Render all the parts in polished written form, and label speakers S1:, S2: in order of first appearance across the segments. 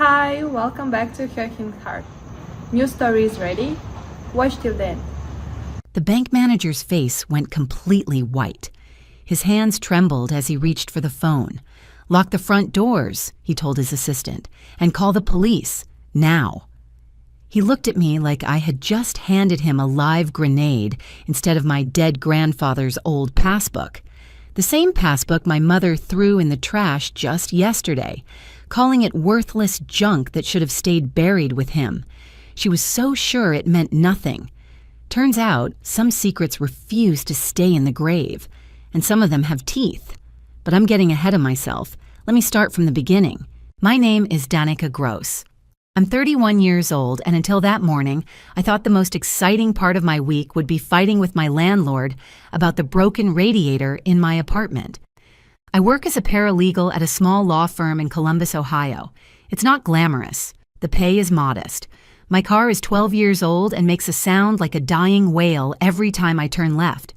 S1: Hi, welcome back to Handcrafted. New stories ready? Watch till then.
S2: The bank manager's face went completely white. His hands trembled as he reached for the phone. "Lock the front doors," he told his assistant, "and call the police, now." He looked at me like I had just handed him a live grenade instead of my dead grandfather's old passbook. The same passbook my mother threw in the trash just yesterday, calling it worthless junk that should have stayed buried with him. She was so sure it meant nothing. Turns out, some secrets refuse to stay in the grave, and some of them have teeth. But I'm getting ahead of myself. Let me start from the beginning. My name is Danica Gross. I'm 31 years old, and until that morning, I thought the most exciting part of my week would be fighting with my landlord about the broken radiator in my apartment. I work as a paralegal at a small law firm in Columbus, Ohio. It's not glamorous. The pay is modest. My car is 12 years old and makes a sound like a dying whale every time I turn left.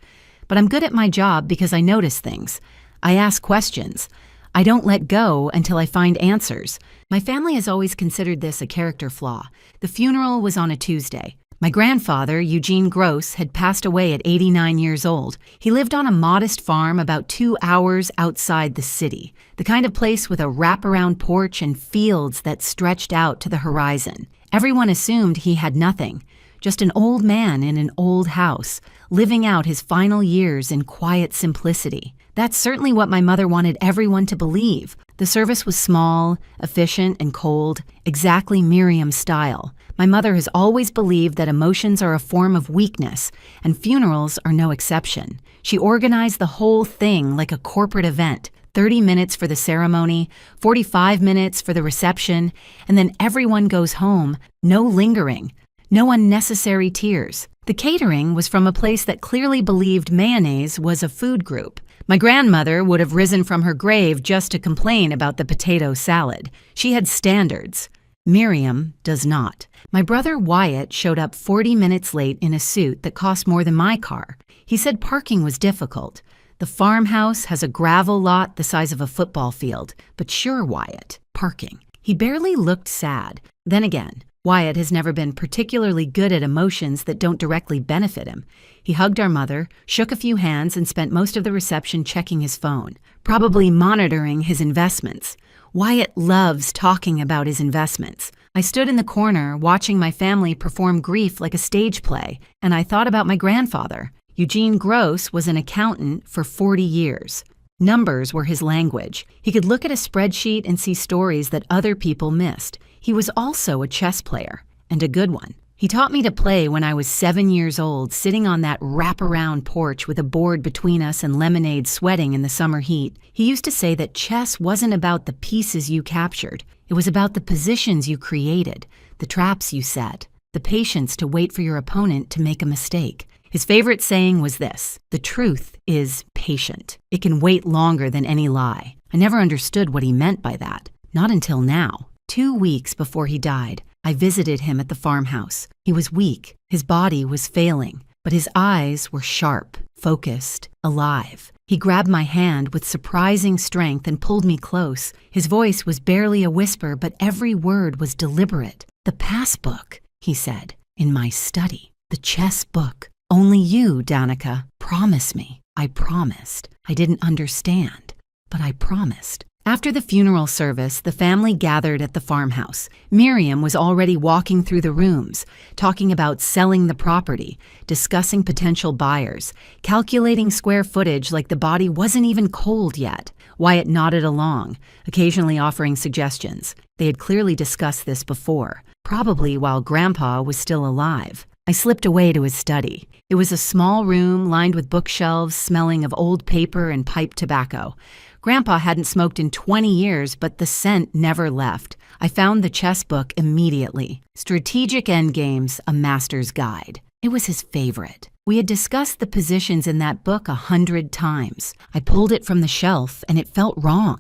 S2: But I'm good at my job because I notice things. I ask questions. I don't let go until I find answers. My family has always considered this a character flaw. The funeral was on a Tuesday. My grandfather, Eugene Gross, had passed away at 89 years old. He lived on a modest farm about 2 hours outside the city, the kind of place with a wraparound porch and fields that stretched out to the horizon. Everyone assumed he had nothing, just an old man in an old house, living out his final years in quiet simplicity. That's certainly what my mother wanted everyone to believe. The service was small, efficient, and cold, exactly Miriam's style. My mother has always believed that emotions are a form of weakness, and funerals are no exception. She organized the whole thing like a corporate event. 30 minutes for the ceremony, 45 minutes for the reception, and then everyone goes home. No lingering, no unnecessary tears. The catering was from a place that clearly believed mayonnaise was a food group. My grandmother would have risen from her grave just to complain about the potato salad. She had standards. Miriam does not. My brother Wyatt showed up 40 minutes late in a suit that cost more than my car. He said parking was difficult. The farmhouse has a gravel lot the size of a football field, but sure, Wyatt, parking. He barely looked sad. Then again, Wyatt has never been particularly good at emotions that don't directly benefit him. He hugged our mother, shook a few hands, and spent most of the reception checking his phone, probably monitoring his investments. Wyatt loves talking about his investments. I stood in the corner watching my family perform grief like a stage play, and I thought about my grandfather. Eugene Gross was an accountant for 40 years. Numbers were his language. He could look at a spreadsheet and see stories that other people missed. He was also a chess player, and a good one. He taught me to play when I was 7 years old, sitting on that wraparound porch with a board between us and lemonade sweating in the summer heat. He used to say that chess wasn't about the pieces you captured. It was about the positions you created, the traps you set, the patience to wait for your opponent to make a mistake. His favorite saying was this: "The truth is patient. It can wait longer than any lie." I never understood what he meant by that, not until now. 2 weeks before he died, I visited him at the farmhouse. He was weak, his body was failing, but his eyes were sharp, focused, alive. He grabbed my hand with surprising strength and pulled me close. His voice was barely a whisper, but every word was deliberate. "The passbook," he said, "in my study. The chess book. Only you, Danica. Promise me." I promised. I didn't understand, but I promised. After the funeral service, the family gathered at the farmhouse. Miriam was already walking through the rooms, talking about selling the property, discussing potential buyers, calculating square footage like the body wasn't even cold yet. Wyatt nodded along, occasionally offering suggestions. They had clearly discussed this before, probably while Grandpa was still alive. I slipped away to his study. It was a small room lined with bookshelves smelling of old paper and pipe tobacco. Grandpa hadn't smoked in 20 years, but the scent never left. I found the chess book immediately. Strategic Endgames, a Master's Guide. It was his favorite. We had discussed the positions in that book 100 times. I pulled it from the shelf, and it felt wrong.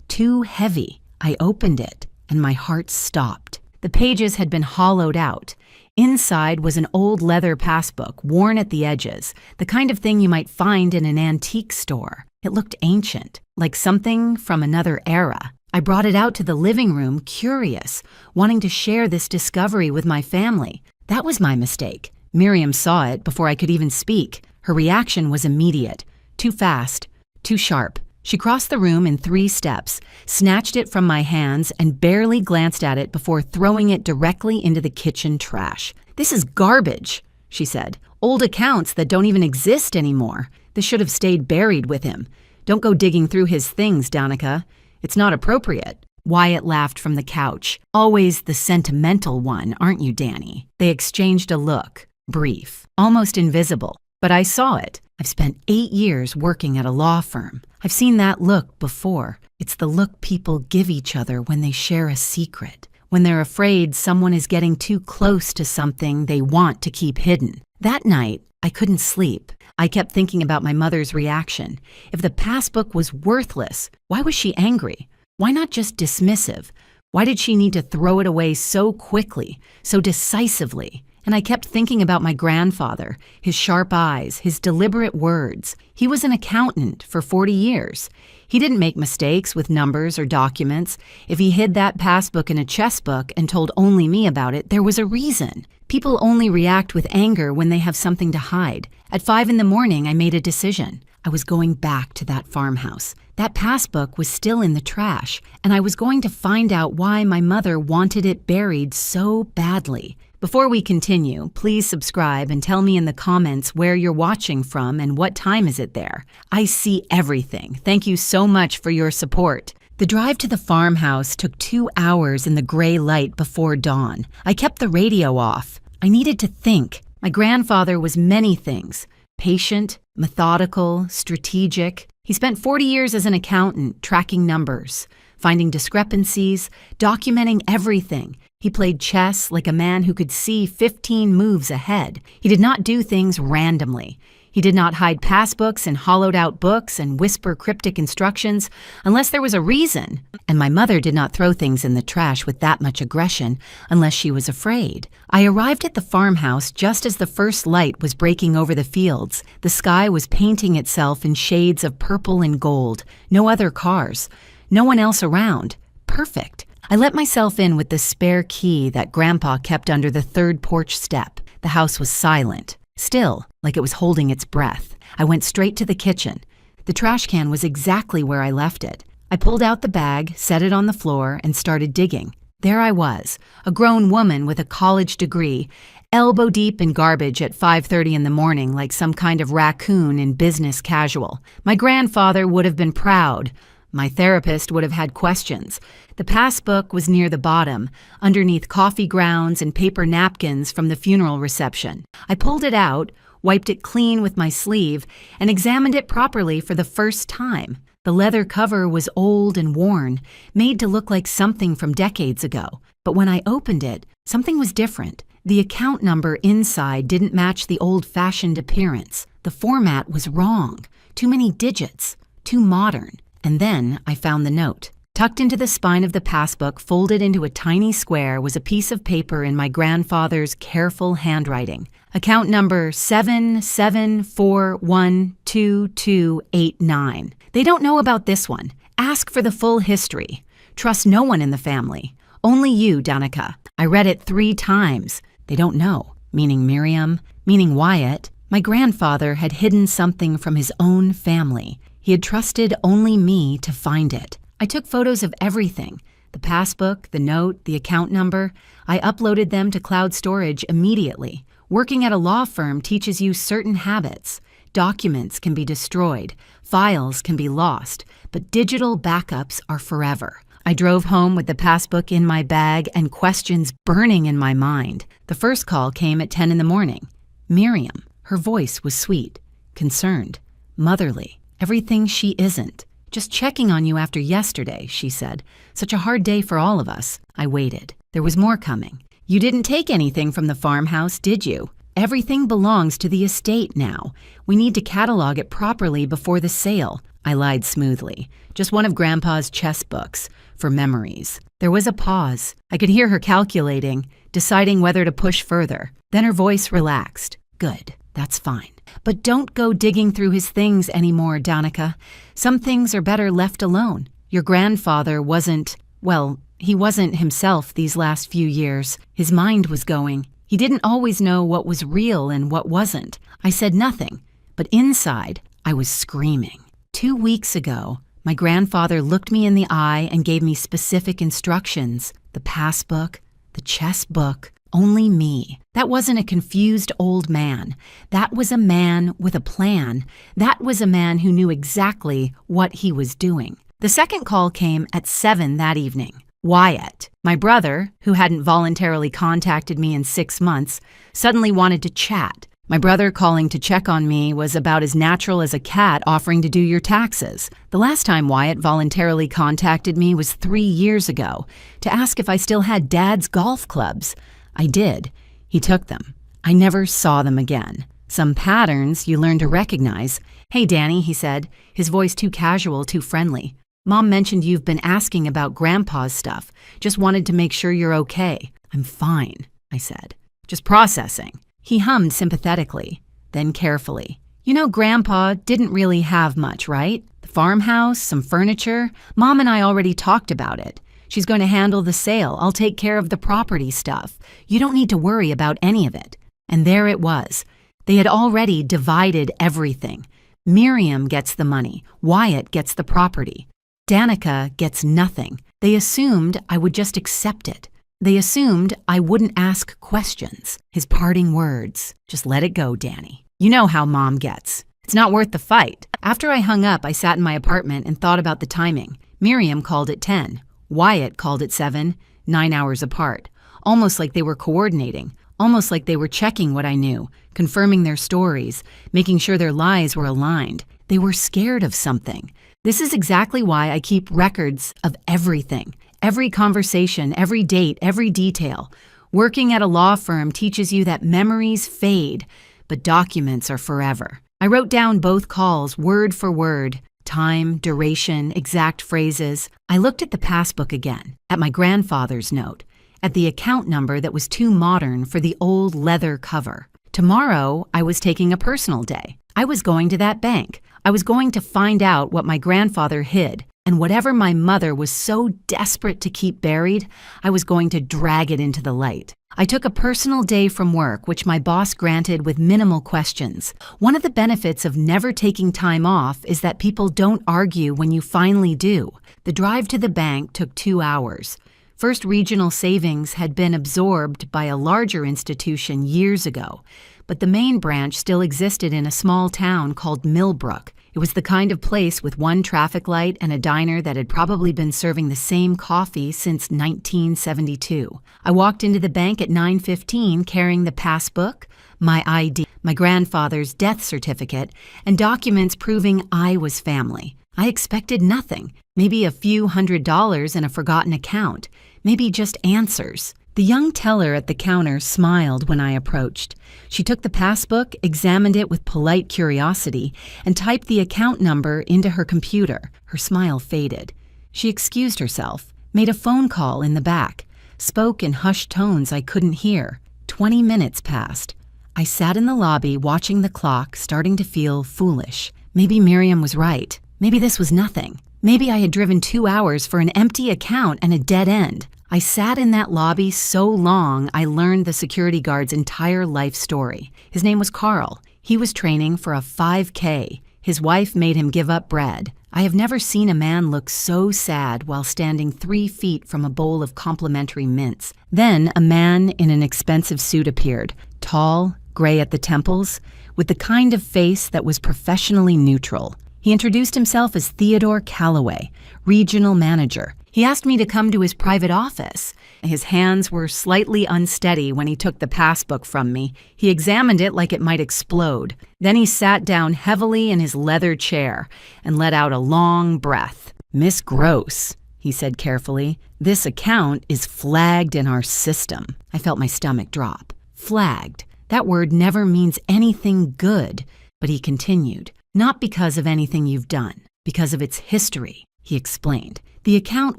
S2: Too heavy. I opened it, and my heart stopped. The pages had been hollowed out. Inside was an old leather passbook, worn at the edges, the kind of thing you might find in an antique store. It looked ancient, like something from another era. I brought it out to the living room, curious, wanting to share this discovery with my family. That was my mistake. Miriam saw it before I could even speak. Her reaction was immediate. Too fast. Too sharp. She crossed the room in 3 steps, snatched it from my hands, and barely glanced at it before throwing it directly into the kitchen trash. "This is garbage," she said. "Old accounts that don't even exist anymore. This should have stayed buried with him. Don't go digging through his things, Danica. It's not appropriate." Wyatt laughed from the couch. "Always the sentimental one, aren't you, Danny?" They exchanged a look. Brief. Almost invisible. But I saw it. I've spent 8 years working at a law firm. I've seen that look before. It's the look people give each other when they share a secret, when they're afraid someone is getting too close to something they want to keep hidden. That night, I couldn't sleep. I kept thinking about my mother's reaction. If the passbook was worthless, why was she angry? Why not just dismissive? Why did she need to throw it away so quickly, so decisively? And I kept thinking about my grandfather, his sharp eyes, his deliberate words. He was an accountant for 40 years. He didn't make mistakes with numbers or documents. If he hid that passbook in a chess book and told only me about it, there was a reason. People only react with anger when they have something to hide. At 5 a.m, I made a decision. I was going back to that farmhouse. That passbook was still in the trash, and I was going to find out why my mother wanted it buried so badly. Before we continue, please subscribe and tell me in the comments where you're watching from and what time is it there. I see everything. Thank you so much for your support. The drive to the farmhouse took 2 hours in the gray light before dawn. I kept the radio off. I needed to think. My grandfather was many things. Patient, methodical, strategic. He spent 40 years as an accountant, tracking numbers, finding discrepancies, documenting everything. He played chess like a man who could see 15 moves ahead. He did not do things randomly. He did not hide passbooks in hollowed-out books and whisper cryptic instructions unless there was a reason. And my mother did not throw things in the trash with that much aggression unless she was afraid. I arrived at the farmhouse just as the first light was breaking over the fields. The sky was painting itself in shades of purple and gold. No other cars. No one else around. Perfect. I let myself in with the spare key that Grandpa kept under the 3rd porch step. The house was silent. Still, like it was holding its breath. I went straight to the kitchen. The trash can was exactly where I left it. I pulled out the bag, set it on the floor, and started digging. There I was, a grown woman with a college degree, elbow deep in garbage at 5:30 in the morning like some kind of raccoon in business casual. My grandfather would have been proud. My therapist would have had questions. The passbook was near the bottom, underneath coffee grounds and paper napkins from the funeral reception. I pulled it out, wiped it clean with my sleeve, and examined it properly for the first time. The leather cover was old and worn, made to look like something from decades ago. But when I opened it, something was different. The account number inside didn't match the old-fashioned appearance. The format was wrong. Too many digits. Too modern. And then I found the note. Tucked into the spine of the passbook, folded into a tiny square, was a piece of paper in my grandfather's careful handwriting. Account number 77412289. They don't know about this one. Ask for the full history. Trust no one in the family. Only you, Danica. I read it 3 times. They don't know. Meaning Miriam, meaning Wyatt. My grandfather had hidden something from his own family. He had trusted only me to find it. I took photos of everything. The passbook, the note, the account number. I uploaded them to cloud storage immediately. Working at a law firm teaches you certain habits. Documents can be destroyed. Files can be lost. But digital backups are forever. I drove home with the passbook in my bag and questions burning in my mind. The first call came at 10 in the morning. Miriam. Her voice was sweet, concerned, motherly. Everything she isn't. Just checking on you after yesterday, she said. Such a hard day for all of us. I waited. There was more coming. You didn't take anything from the farmhouse, did you? Everything belongs to the estate now. We need to catalog it properly before the sale. I lied smoothly. Just one of Grandpa's chess books, for memories. There was a pause. I could hear her calculating, deciding whether to push further. Then her voice relaxed. Good. That's fine. But don't go digging through his things anymore, Danica. Some things are better left alone. Your grandfather wasn't, well, he wasn't himself these last few years. His mind was going. He didn't always know what was real and what wasn't. I said nothing, but inside, I was screaming. 2 weeks ago, my grandfather looked me in the eye and gave me specific instructions. The passbook, the chess book, only me. That wasn't a confused old man. That was a man with a plan. That was a man who knew exactly what he was doing. The second call came at 7 that evening. Wyatt, my brother, who hadn't voluntarily contacted me in 6 months, suddenly wanted to chat. My brother calling to check on me was about as natural as a cat offering to do your taxes. The last time Wyatt voluntarily contacted me was 3 years ago to ask if I still had Dad's golf clubs. I did. He took them. I never saw them again. Some patterns you learn to recognize. "Hey, Danny," he said, his voice too casual, too friendly. "Mom mentioned you've been asking about Grandpa's stuff. Just wanted to make sure you're okay." "I'm fine," I said. "Just processing." He hummed sympathetically, then carefully. "You know, Grandpa didn't really have much, right? The farmhouse, some furniture. Mom and I already talked about it. She's going to handle the sale. I'll take care of the property stuff. You don't need to worry about any of it." And there it was. They had already divided everything. Miriam gets the money. Wyatt gets the property. Danica gets nothing. They assumed I would just accept it. They assumed I wouldn't ask questions. His parting words, "Just let it go, Danny. You know how Mom gets. It's not worth the fight." After I hung up, I sat in my apartment and thought about the timing. Miriam called at 10. Wyatt called at 7, 9 hours apart. Almost like they were coordinating. Almost like they were checking what I knew, confirming their stories, making sure their lies were aligned. They were scared of something. This is exactly why I keep records of everything. Every conversation, every date, every detail. Working at a law firm teaches you that memories fade, but documents are forever. I wrote down both calls word for word, time, duration, exact phrases. I looked at the passbook again, at my grandfather's note, at the account number that was too modern for the old leather cover. Tomorrow, I was taking a personal day. I was going to that bank. I was going to find out what my grandfather hid. And whatever my mother was so desperate to keep buried, I was going to drag it into the light. I took a personal day from work, which my boss granted with minimal questions. One of the benefits of never taking time off is that people don't argue when you finally do. The drive to the bank took 2 hours. First Regional Savings had been absorbed by a larger institution years ago, but the main branch still existed in a small town called Millbrook. It was the kind of place with one traffic light and a diner that had probably been serving the same coffee since 1972. I walked into the bank at 9:15 carrying the passbook, my ID, my grandfather's death certificate, and documents proving I was family. I expected nothing, maybe a few $100s in a forgotten account, maybe just answers. The young teller at the counter smiled when I approached. She took the passbook, examined it with polite curiosity, and typed the account number into her computer. Her smile faded. She excused herself, made a phone call in the back, spoke in hushed tones I couldn't hear. 20 minutes passed. I sat in the lobby watching the clock, starting to feel foolish. Maybe Miriam was right. Maybe this was nothing. Maybe I had driven 2 hours for an empty account and a dead end. I sat in that lobby so long I learned the security guard's entire life story. His name was Carl. He was training for a 5K. His wife made him give up bread. I have never seen a man look so sad while standing 3 feet from a bowl of complimentary mints. Then a man in an expensive suit appeared, tall, gray at the temples, with the kind of face that was professionally neutral. He introduced himself as Theodore Calloway, regional manager. He asked me to come to his private office. His hands were slightly unsteady when he took the passbook from me. He examined it like it might explode. Then he sat down heavily in his leather chair and let out a long breath. "Miss Gross," he said carefully, "this account is flagged in our system." I felt my stomach drop. Flagged. That word never means anything good. But he continued. "Not because of anything you've done, because of its history," he explained. The account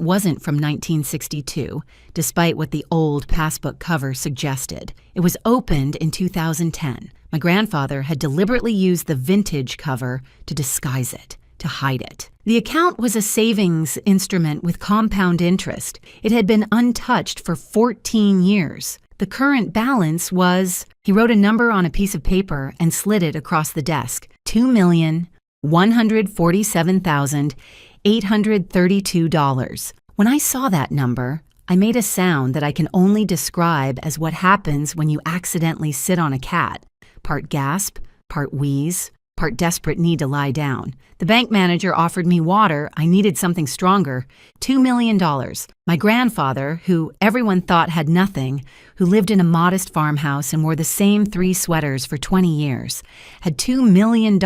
S2: wasn't from 1962, despite what the old passbook cover suggested. It was opened in 2010. My grandfather had deliberately used the vintage cover to disguise it. to hide it. The account was a savings instrument with compound interest. It had been untouched for 14 years. The current balance was, he wrote a number on a piece of paper and slid it across the desk, $2,147,832. When I saw that number, I made a sound that I can only describe as what happens when you accidentally sit on a cat. Part gasp, part wheeze, part desperate need to lie down. The bank manager offered me water. I needed something stronger. $2 million. My grandfather, who everyone thought had nothing, who lived in a modest farmhouse and wore the same 3 sweaters for 20 years, had $2 million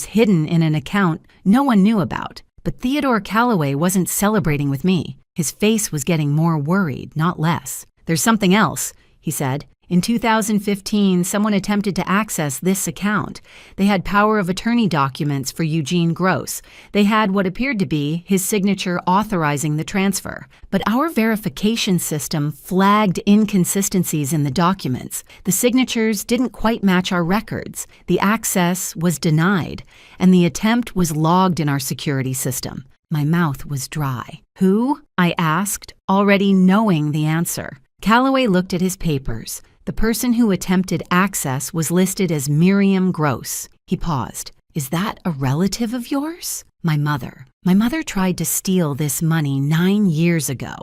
S2: hidden in an account no one knew about. But Theodore Calloway wasn't celebrating with me. His face was getting more worried, not less. "There's something else," he said. "In 2015, someone attempted to access this account. They had power of attorney documents for Eugene Gross. They had what appeared to be his signature authorizing the transfer. But our verification system flagged inconsistencies in the documents. The signatures didn't quite match our records. The access was denied, and the attempt was logged in our security system." My mouth was dry. "Who?" I asked, already knowing the answer. Calloway looked at his papers. The person who attempted access was listed as Miriam Gross. He paused. "Is that a relative of yours?" "My mother. My mother tried to steal this money 9 years ago.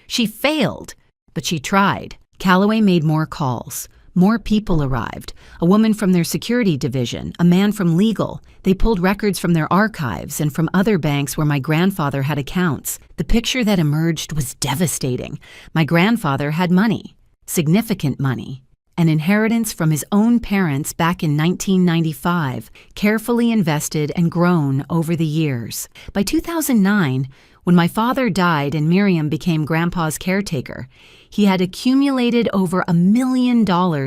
S2: She failed, but she tried." Calloway made more calls. More people arrived. A woman from their security division, a man from legal. They pulled records from their archives and from other banks where my grandfather had accounts. The picture that emerged was devastating. My grandfather had money. Significant money, an inheritance from his own parents back in 1995, carefully invested and grown over the years. By 2009, when my father died and Miriam became Grandpa's caretaker, he had accumulated over $1 million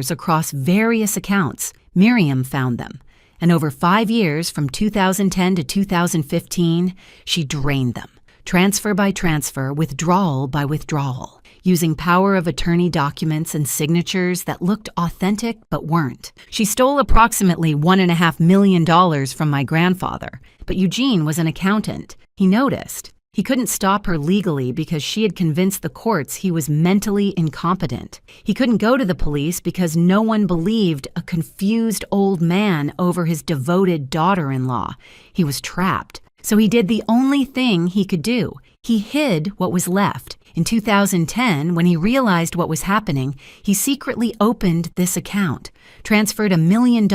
S2: across various accounts. Miriam found them, and over 5 years, from 2010 to 2015, she drained them, transfer by transfer, withdrawal by withdrawal, using power of attorney documents and signatures that looked authentic but weren't. She stole approximately $1.5 million from my grandfather, but Eugene was an accountant. He noticed. He couldn't stop her legally because she had convinced the courts he was mentally incompetent. He couldn't go to the police because no one believed a confused old man over his devoted daughter-in-law. He was trapped. So he did the only thing he could do. He hid what was left. In 2010, when he realized what was happening, he secretly opened this account, transferred $1 million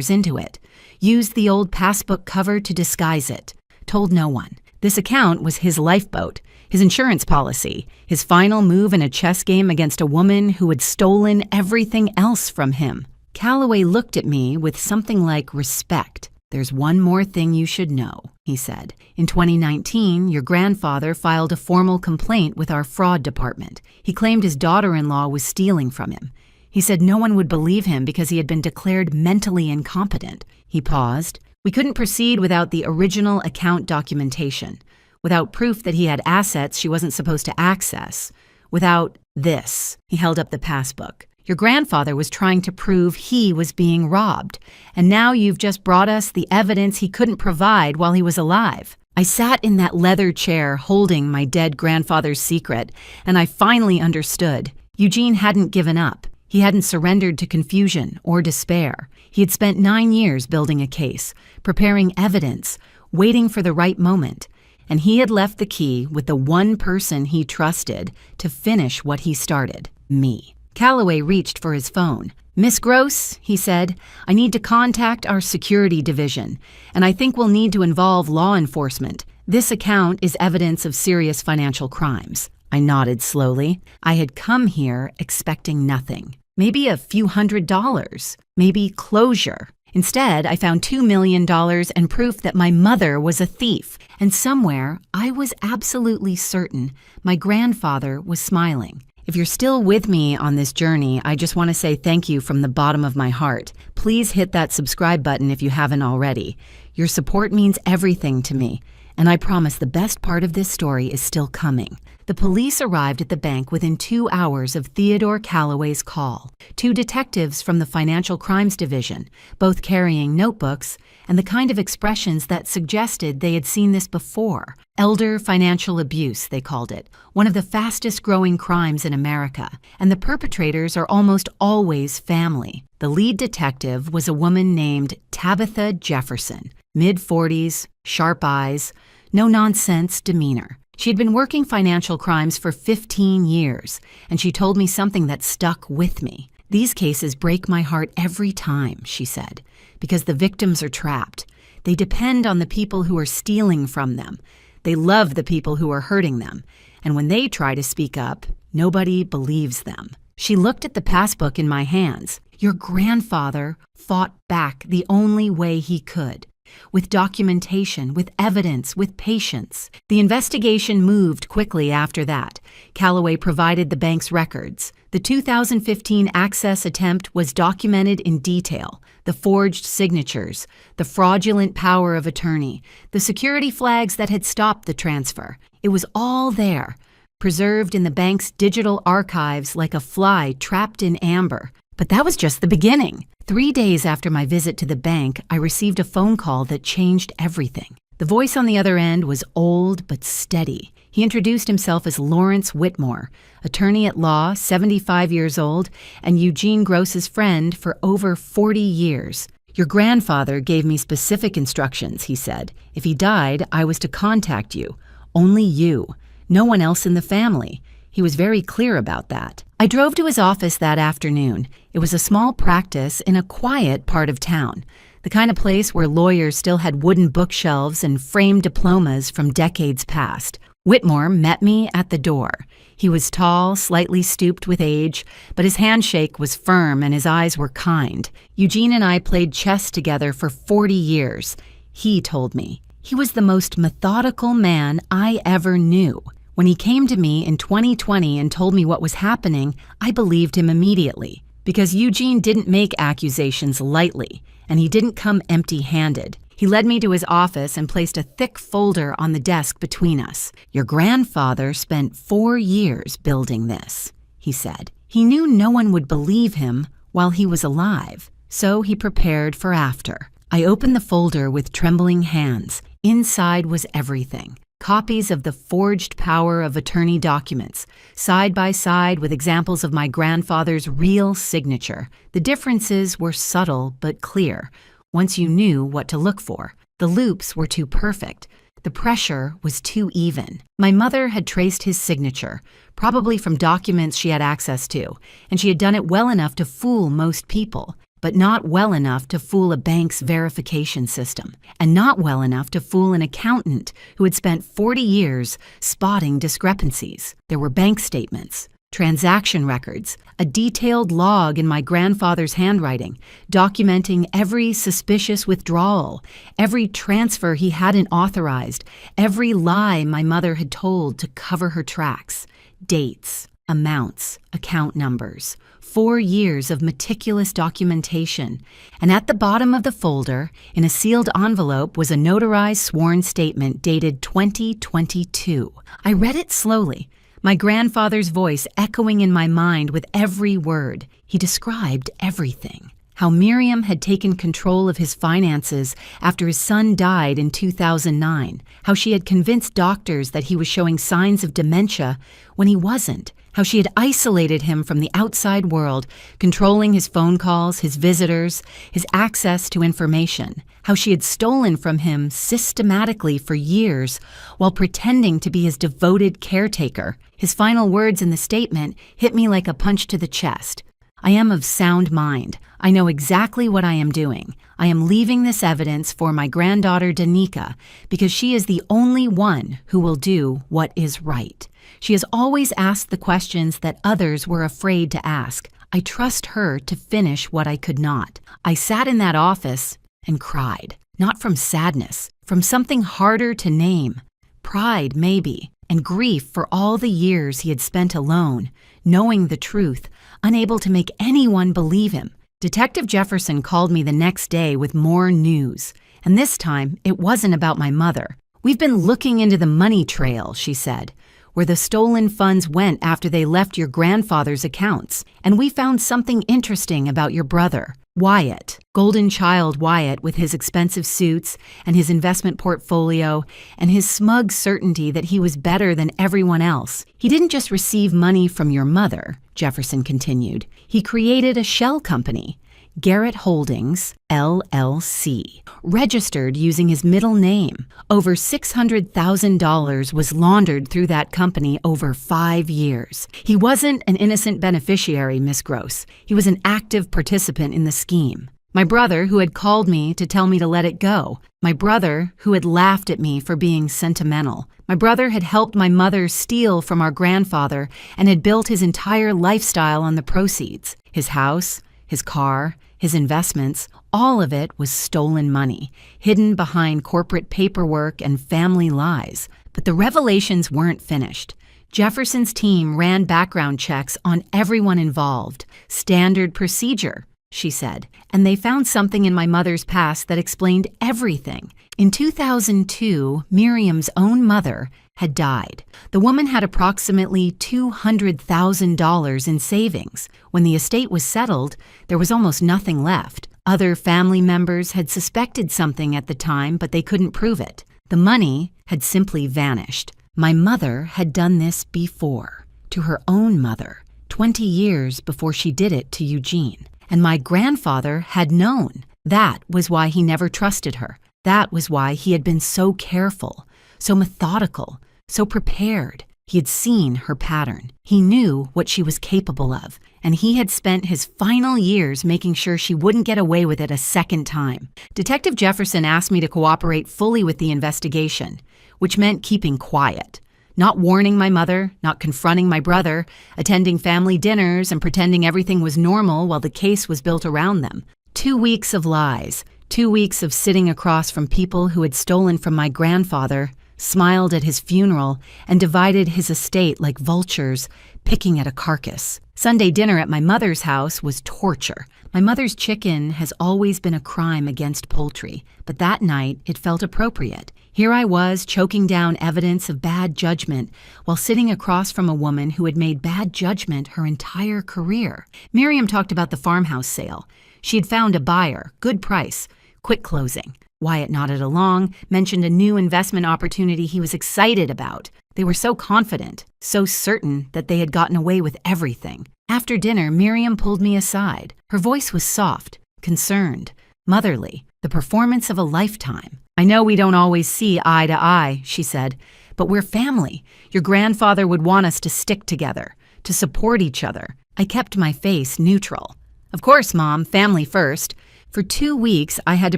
S2: into it, used the old Passbook cover to disguise it, told no one. This account was his lifeboat, his insurance policy, his final move in a chess game against a woman who had stolen everything else from him. Calloway looked at me with something like respect. "There's one more thing you should know," he said. "In 2019, your grandfather filed a formal complaint with our fraud department. He claimed his daughter-in-law was stealing from him. He said no one would believe him because he had been declared mentally incompetent." He paused. "We couldn't proceed without the original account documentation, without proof that he had assets she wasn't supposed to access, without this." He held up the passbook. "Your grandfather was trying to prove he was being robbed, and now you've just brought us the evidence he couldn't provide while he was alive." I sat in that leather chair holding my dead grandfather's secret, and I finally understood. Eugene hadn't given up. He hadn't surrendered to confusion or despair. He had spent 9 years building a case, preparing evidence, waiting for the right moment, and he had left the key with the one person he trusted to finish what he started, me. Calloway reached for his phone. "Miss Gross," he said, "I need to contact our security division, and I think we'll need to involve law enforcement. This account is evidence of serious financial crimes." I nodded slowly. I had come here expecting nothing. Maybe a few $100s, maybe closure. Instead, I found $2 million and proof that my mother was a thief. And somewhere, I was absolutely certain my grandfather was smiling. If you're still with me on this journey, I just want to say thank you from the bottom of my heart. Please hit that subscribe button if you haven't already. Your support means everything to me, And I promise the best part of this story is still coming. The police arrived at the bank within 2 hours of Theodore Calloway's call. 2 detectives from the Financial Crimes Division, both carrying notebooks and the kind of expressions that suggested they had seen this before. Elder financial abuse, they called it, one of the fastest-growing crimes in America, and the perpetrators are almost always family. The lead detective was a woman named Tabitha Jefferson, mid-40s, sharp eyes, no-nonsense demeanor. She had been working financial crimes for 15 years, and she told me something that stuck with me. "These cases break my heart every time," she said, "because the victims are trapped. They depend on the people who are stealing from them. They love the people who are hurting them. And when they try to speak up, nobody believes them." She looked at the passbook in my hands. "Your grandfather fought back the only way he could. With documentation, with evidence, with patience." The investigation moved quickly after that. Calloway provided the bank's records. The 2015 access attempt was documented in detail. The forged signatures, the fraudulent power of attorney, the security flags that had stopped the transfer. It was all there, preserved in the bank's digital archives like a fly trapped in amber. But that was just the beginning. 3 days after my visit to the bank, I received a phone call that changed everything. The voice on the other end was old but steady. He introduced himself as Lawrence Whitmore, attorney at law, 75 years old, and Eugene Gross's friend for over 40 years. "Your grandfather gave me specific instructions," he said. "If he died, I was to contact you. Only you. No one else in the family." He was very clear about that. I drove to his office that afternoon. It was a small practice in a quiet part of town, the kind of place where lawyers still had wooden bookshelves and framed diplomas from decades past. Whitmore met me at the door. He was tall, slightly stooped with age, but his handshake was firm and his eyes were kind. Eugene and I played chess together for 40 years. He told me. He was the most methodical man I ever knew. When he came to me in 2020 and told me what was happening, I believed him immediately. Because Eugene didn't make accusations lightly, and he didn't come empty-handed. He led me to his office and placed a thick folder on the desk between us. "Your grandfather spent 4 years building this," he said. He knew no one would believe him while he was alive, so he prepared for after. I opened the folder with trembling hands. Inside was everything. Copies of the forged power of attorney documents, side by side with examples of my grandfather's real signature. The differences were subtle but clear, once you knew what to look for. The loops were too perfect. The pressure was too even. My mother had traced his signature, probably from documents she had access to, and she had done it well enough to fool most people. But not well enough to fool a bank's verification system, and not well enough to fool an accountant who had spent 40 years spotting discrepancies. There were bank statements, transaction records, a detailed log in my grandfather's handwriting, documenting every suspicious withdrawal, every transfer he hadn't authorized, every lie my mother had told to cover her tracks, dates, amounts, account numbers. 4 years of meticulous documentation, and at the bottom of the folder, in a sealed envelope, was a notarized sworn statement dated 2022. I read it slowly, my grandfather's voice echoing in my mind with every word. He described everything. How Miriam had taken control of his finances after his son died in 2009. How she had convinced doctors that he was showing signs of dementia when he wasn't. How she had isolated him from the outside world, controlling his phone calls, his visitors, his access to information. How she had stolen from him systematically for years while pretending to be his devoted caretaker. His final words in the statement hit me like a punch to the chest. "I am of sound mind. I know exactly what I am doing. I am leaving this evidence for my granddaughter Danica because she is the only one who will do what is right. She has always asked the questions that others were afraid to ask. I trust her to finish what I could not." I sat in that office and cried. Not from sadness, from something harder to name. Pride, maybe, and grief for all the years he had spent alone, knowing the truth, unable to make anyone believe him. Detective Jefferson called me the next day with more news, and this time it wasn't about my mother. "We've been looking into the money trail," she said, "where the stolen funds went after they left your grandfather's accounts, and we found something interesting about your brother, Wyatt. Golden child Wyatt, with his expensive suits and his investment portfolio and his smug certainty that he was better than everyone else. He didn't just receive money from your mother," Jefferson continued. "He created a shell company, Garrett Holdings, LLC, registered using his middle name. Over $600,000 was laundered through that company over 5 years. He wasn't an innocent beneficiary, Miss Gross. He was an active participant in the scheme. My brother, who had called me to tell me to let it go. My brother, who had laughed at me for being sentimental. My brother had helped my mother steal from our grandfather and had built his entire lifestyle on the proceeds. His house, his car, his investments, all of it was stolen money, hidden behind corporate paperwork and family lies. But the revelations weren't finished. Jefferson's team ran background checks on everyone involved. Standard procedure, she said, and they found something in my mother's past that explained everything. In 2002, Miriam's own mother had died. The woman had approximately $200,000 in savings. When the estate was settled, there was almost nothing left. Other family members had suspected something at the time, but they couldn't prove it. The money had simply vanished. My mother had done this before, to her own mother, 20 years before she did it to Eugene. And my grandfather had known. That was why he never trusted her. That was why he had been so careful, so methodical, so prepared. He had seen her pattern. He knew what she was capable of, and he had spent his final years making sure she wouldn't get away with it a second time. Detective Jefferson asked me to cooperate fully with the investigation, which meant keeping quiet. Not warning my mother, not confronting my brother, attending family dinners and pretending everything was normal while the case was built around them. 2 weeks of lies, 2 weeks of sitting across from people who had stolen from my grandfather, smiled at his funeral, and divided his estate like vultures, picking at a carcass. Sunday dinner at my mother's house was torture. My mother's chicken has always been a crime against poultry, but that night it felt appropriate. Here I was, choking down evidence of bad judgment while sitting across from a woman who had made bad judgment her entire career. Miriam talked about the farmhouse sale. She had found a buyer, good price, quick closing. Wyatt nodded along, mentioned a new investment opportunity he was excited about. They were so confident, so certain that they had gotten away with everything. After dinner, Miriam pulled me aside. Her voice was soft, concerned, motherly, the performance of a lifetime. "I know we don't always see eye to eye," she said, "but we're family. Your grandfather would want us to stick together, to support each other." I kept my face neutral. "Of course, Mom, family first." For 2 weeks, I had to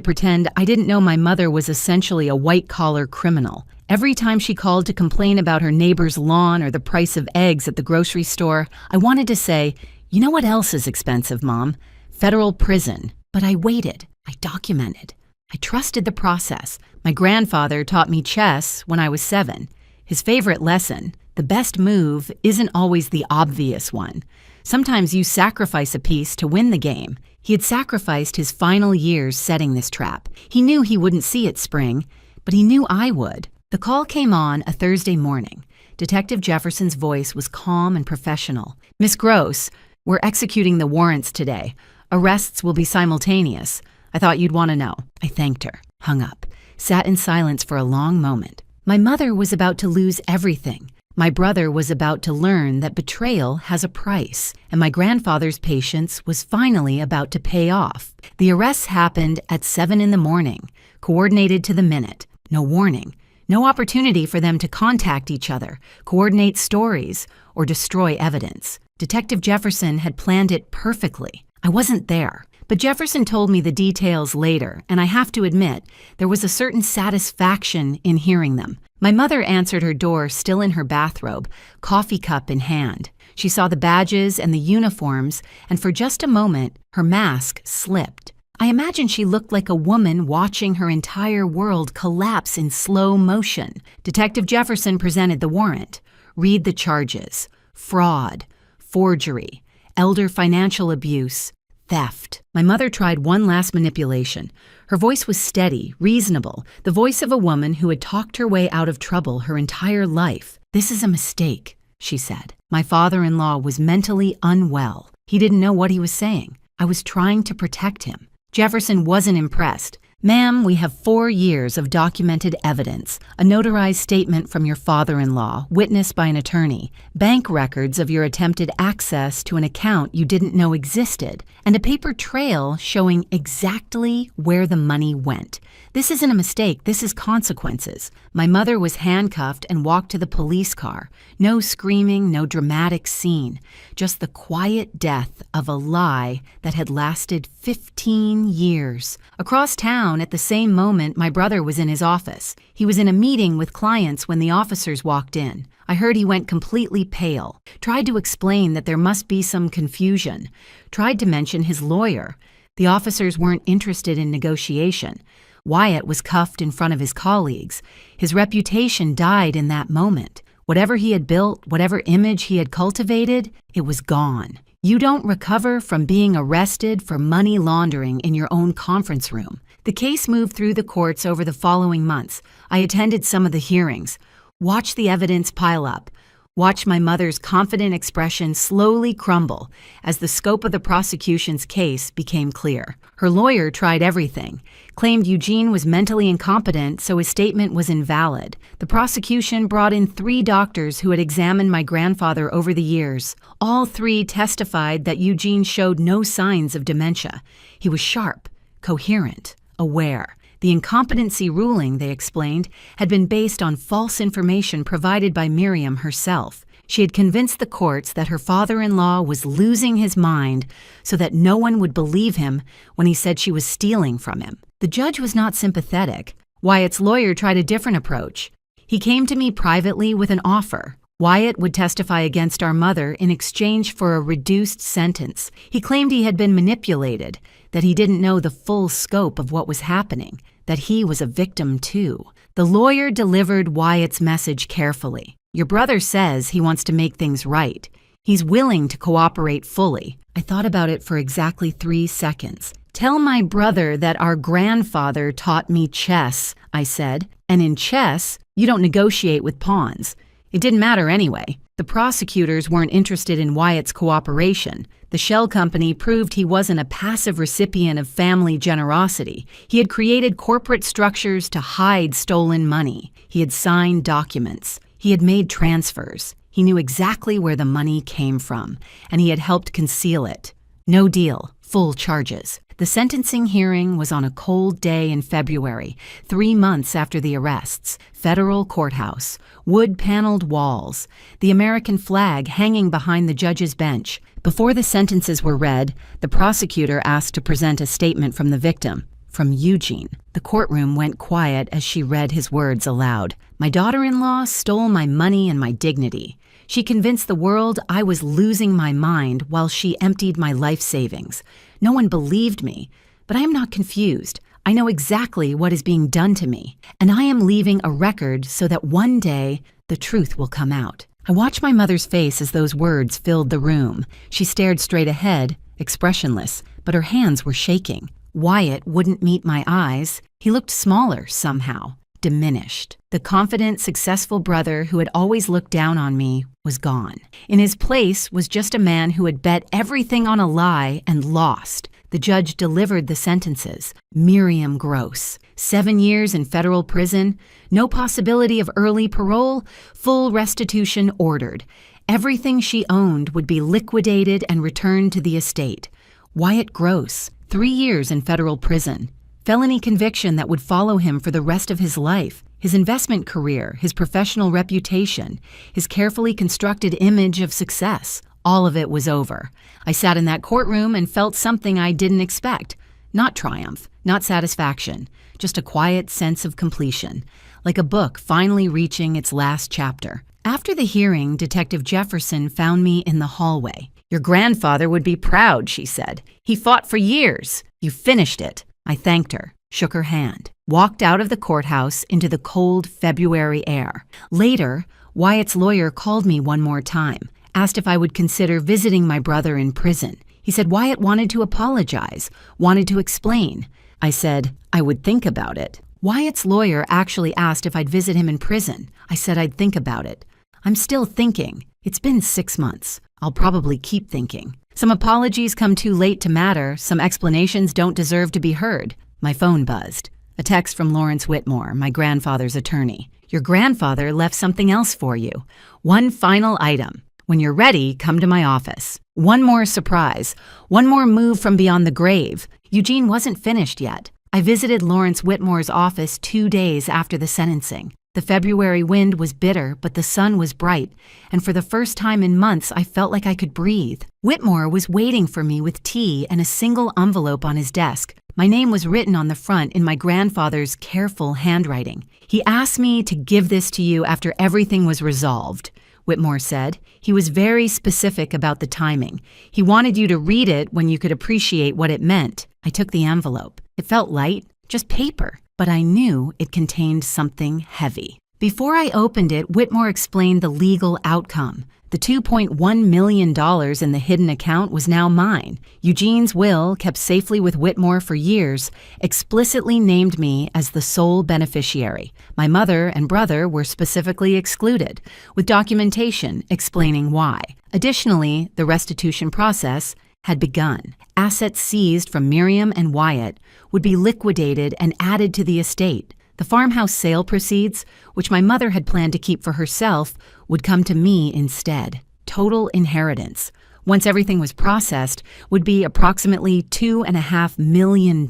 S2: pretend I didn't know my mother was essentially a white-collar criminal. Every time she called to complain about her neighbor's lawn or the price of eggs at the grocery store, I wanted to say, "You know what else is expensive, Mom? Federal prison." But I waited. I documented. I trusted the process. My grandfather taught me chess when I was 7. His favorite lesson, the best move isn't always the obvious one. Sometimes you sacrifice a piece to win the game. He had sacrificed his final years setting this trap. He knew he wouldn't see it spring, but he knew I would. The call came on a Thursday morning. Detective Jefferson's voice was calm and professional. "Miss Gross, we're executing the warrants today. Arrests will be simultaneous. I thought you'd want to know." I thanked her, hung up, sat in silence for a long moment. My mother was about to lose everything. My brother was about to learn that betrayal has a price, and my grandfather's patience was finally about to pay off. The arrests happened at 7 in the morning, coordinated to the minute. No warning, no opportunity for them to contact each other, coordinate stories, or destroy evidence. Detective Jefferson had planned it perfectly. I wasn't there, but Jefferson told me the details later, and I have to admit, there was a certain satisfaction in hearing them. My mother answered her door still in her bathrobe, coffee cup in hand. She saw the badges and the uniforms, and for just a moment, her mask slipped. I imagine she looked like a woman watching her entire world collapse in slow motion. Detective Jefferson presented the warrant. Read the charges: fraud, forgery, elder financial abuse, theft. My mother tried one last manipulation. Her voice was steady, reasonable, the voice of a woman who had talked her way out of trouble her entire life. "This is a mistake," she said. My father-in-law was mentally unwell. He didn't know what he was saying. I was trying to protect him. Jefferson wasn't impressed. "Ma'am, we have 4 years of documented evidence, a notarized statement from your father-in-law, witnessed by an attorney, bank records of your attempted access to an account you didn't know existed, and a paper trail showing exactly where the money went. This isn't a mistake, this is consequences." My mother was handcuffed and walked to the police car. No screaming, no dramatic scene, just the quiet death of a lie that had lasted 15 years. Across town, at the same moment, my brother was in his office. He was in a meeting with clients when the officers walked in. I heard he went completely pale, tried to explain that there must be some confusion, tried to mention his lawyer. The officers weren't interested in negotiation. Wyatt was cuffed in front of his colleagues. His reputation died in that moment. Whatever he had built, whatever image he had cultivated, it was gone. You don't recover from being arrested for money laundering in your own conference room. The case moved through the courts over the following months. I attended some of the hearings, watched the evidence pile up, watched my mother's confident expression slowly crumble as the scope of the prosecution's case became clear. Her lawyer tried everything, claimed Eugene was mentally incompetent, so his statement was invalid. The prosecution brought in 3 doctors who had examined my grandfather over the years. All 3 testified that Eugene showed no signs of dementia. He was sharp, coherent, aware. The incompetency ruling, they explained, had been based on false information provided by Miriam herself. She had convinced the courts that her father-in-law was losing his mind so that no one would believe him when he said she was stealing from him. The judge was not sympathetic. Wyatt's lawyer tried a different approach. He came to me privately with an offer. Wyatt would testify against our mother in exchange for a reduced sentence. He claimed he had been manipulated, that he didn't know the full scope of what was happening, that he was a victim too. The lawyer delivered Wyatt's message carefully. "Your brother says he wants to make things right. He's willing to cooperate fully." I thought about it for exactly 3 seconds. "Tell my brother that our grandfather taught me chess," I said. "And in chess, you don't negotiate with pawns." It didn't matter anyway. The prosecutors weren't interested in Wyatt's cooperation. The shell company proved he wasn't a passive recipient of family generosity. He had created corporate structures to hide stolen money. He had signed documents. He had made transfers. He knew exactly where the money came from, and he had helped conceal it. No deal, full charges. The sentencing hearing was on a cold day in February, 3 months after the arrests. Federal courthouse, wood-paneled walls, the American flag hanging behind the judge's bench. Before the sentences were read, the prosecutor asked to present a statement from the victim, from Eugene. The courtroom went quiet as she read his words aloud. "My daughter-in-law stole my money and my dignity. She convinced the world I was losing my mind while she emptied my life savings. No one believed me, but I am not confused. I know exactly what is being done to me, and I am leaving a record so that one day the truth will come out." I watched my mother's face as those words filled the room. She stared straight ahead, expressionless, but her hands were shaking. Wyatt wouldn't meet my eyes. He looked smaller somehow, diminished. The confident, successful brother who had always looked down on me was gone. In his place was just a man who had bet everything on a lie and lost. The judge delivered the sentences. Miriam Gross, 7 years in federal prison, no possibility of early parole, full restitution ordered. Everything she owned would be liquidated and returned to the estate. Wyatt Gross, 3 years in federal prison. Felony conviction that would follow him for the rest of his life. His investment career, his professional reputation, his carefully constructed image of success. All of it was over. I sat in that courtroom and felt something I didn't expect. Not triumph, not satisfaction, just a quiet sense of completion, like a book finally reaching its last chapter. After the hearing, Detective Jefferson found me in the hallway. "Your grandfather would be proud," she said. "He fought for years. You finished it." I thanked her, shook her hand, walked out of the courthouse into the cold February air. Later, Wyatt's lawyer called me one more time, asked if I would consider visiting my brother in prison. He said Wyatt wanted to apologize, wanted to explain. I said I would think about it. Wyatt's lawyer actually asked if I'd visit him in prison. I said I'd think about it. I'm still thinking. It's been 6 months. I'll probably keep thinking. Some apologies come too late to matter. Some explanations don't deserve to be heard. My phone buzzed. A text from Lawrence Whitmore, my grandfather's attorney. Your grandfather left something else for you. One final item. When you're ready, come to my office. One more surprise. One more move from beyond the grave. Eugene wasn't finished yet. I visited Lawrence Whitmore's office 2 days after the sentencing. The February wind was bitter, but the sun was bright, and for the first time in months, I felt like I could breathe. Whitmore was waiting for me with tea and a single envelope on his desk. My name was written on the front in my grandfather's careful handwriting. He asked me to give this to you after everything was resolved, Whitmore said. He was very specific about the timing. He wanted you to read it when you could appreciate what it meant. I took the envelope. It felt light, just paper, but I knew it contained something heavy. Before I opened it, Whitmore explained the legal outcome. The $2.1 million in the hidden account was now mine. Eugene's will, kept safely with Whitmore for years, explicitly named me as the sole beneficiary. My mother and brother were specifically excluded, with documentation explaining why. Additionally, the restitution process had begun. Assets seized from Miriam and Wyatt would be liquidated and added to the estate. The farmhouse sale proceeds, which my mother had planned to keep for herself, would come to me instead. Total inheritance, once everything was processed, would be approximately $2.5 million.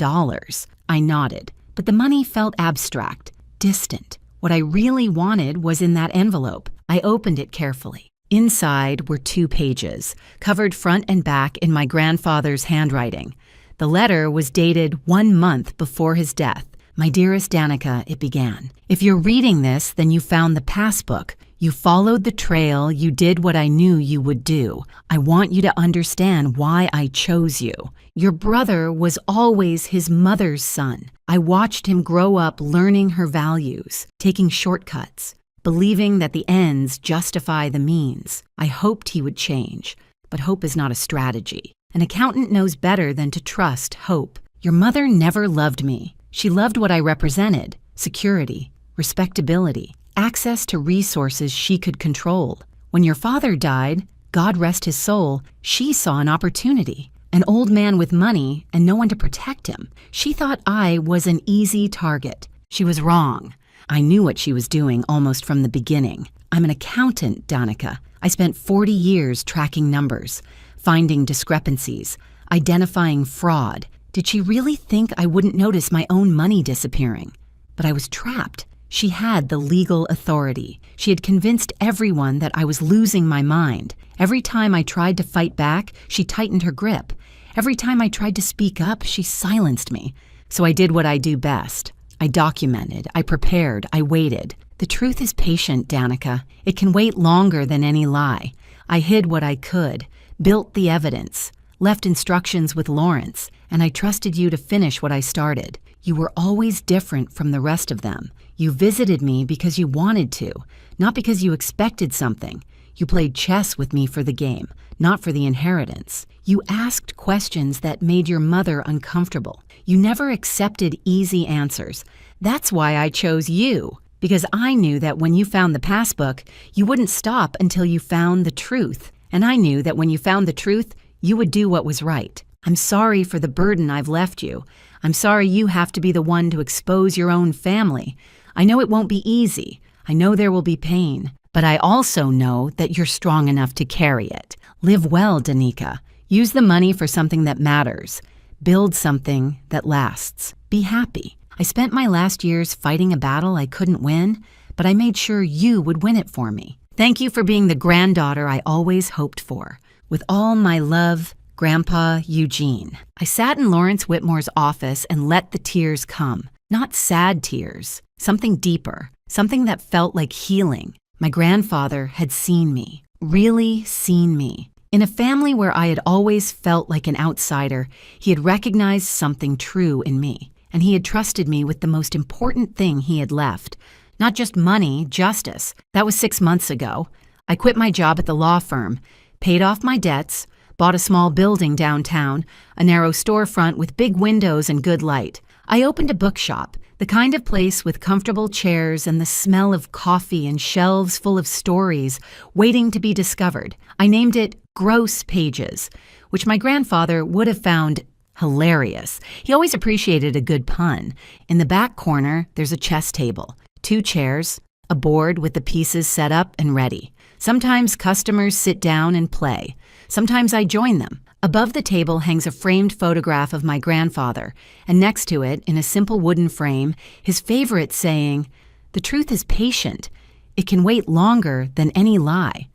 S2: I nodded, but the money felt abstract, distant. What I really wanted was in that envelope. I opened it carefully. Inside were 2 pages, covered front and back in my grandfather's handwriting. The letter was dated 1 month before his death. My dearest Danica, it began. If you're reading this, then you found the passbook. You followed the trail. You did what I knew you would do. I want you to understand why I chose you. Your brother was always his mother's son. I watched him grow up learning her values, taking shortcuts, believing that the ends justify the means. I hoped he would change, but hope is not a strategy. An accountant knows better than to trust hope. Your mother never loved me. She loved what I represented: security, respectability, access to resources she could control. When your father died, God rest his soul, she saw an opportunity. An old man with money and no one to protect him. She thought I was an easy target. She was wrong. I knew what she was doing almost from the beginning. I'm an accountant, Danica. I spent 40 years tracking numbers, finding discrepancies, identifying fraud. Did she really think I wouldn't notice my own money disappearing? But I was trapped. She had the legal authority. She had convinced everyone that I was losing my mind. Every time I tried to fight back, she tightened her grip. Every time I tried to speak up, she silenced me. So I did what I do best. I documented, I prepared, I waited. The truth is patient, Danica. It can wait longer than any lie. I hid what I could, built the evidence, left instructions with Lawrence, and I trusted you to finish what I started. You were always different from the rest of them. You visited me because you wanted to, not because you expected something. You played chess with me for the game, not for the inheritance. You asked questions that made your mother uncomfortable. You never accepted easy answers. That's why I chose you, because I knew that when you found the passbook, you wouldn't stop until you found the truth. And I knew that when you found the truth, you would do what was right. I'm sorry for the burden I've left you. I'm sorry you have to be the one to expose your own family. I know it won't be easy. I know there will be pain. But I also know that you're strong enough to carry it. Live well, Danica. Use the money for something that matters. Build something that lasts. Be happy. I spent my last years fighting a battle I couldn't win, but I made sure you would win it for me. Thank you for being the granddaughter I always hoped for. With all my love, Grandpa Eugene. I sat in Lawrence Whitmore's office and let the tears come. Not sad tears, something deeper, something that felt like healing. My grandfather had seen me, really seen me. In a family where I had always felt like an outsider, he had recognized something true in me, and he had trusted me with the most important thing he had left. Not just money, justice. That was 6 months ago. I quit my job at the law firm, paid off my debts, bought a small building downtown, a narrow storefront with big windows and good light. I opened a bookshop, the kind of place with comfortable chairs and the smell of coffee and shelves full of stories waiting to be discovered. I named it Gross Pages, which my grandfather would have found hilarious. He always appreciated a good pun. In the back corner, there's a chess table, 2 chairs, a board with the pieces set up and ready. Sometimes customers sit down and play. Sometimes I join them. Above the table hangs a framed photograph of my grandfather, and next to it, in a simple wooden frame, his favorite saying, "The truth is patient. It can wait longer than any lie."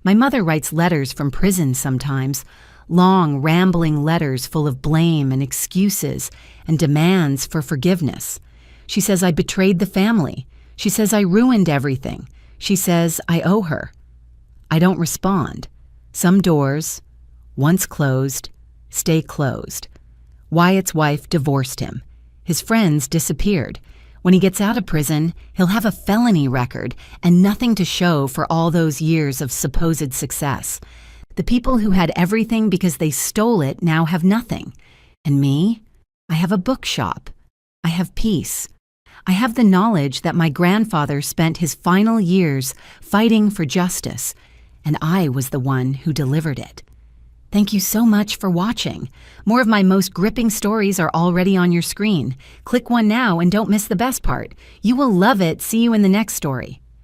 S2: My mother writes letters from prison sometimes, long, rambling letters full of blame and excuses and demands for forgiveness. She says I betrayed the family. She says I ruined everything. She says I owe her. I don't respond. Some doors, once closed, stay closed. Wyatt's wife divorced him. His friends disappeared. When he gets out of prison, he'll have a felony record and nothing to show for all those years of supposed success. The people who had everything because they stole it now have nothing. And me? I have a bookshop. I have peace. I have the knowledge that my grandfather spent his final years fighting for justice, and I was the one who delivered it. Thank you so much for watching. More of my most gripping stories are already on your screen. Click one now and don't miss the best part. You will love it. See you in the next story.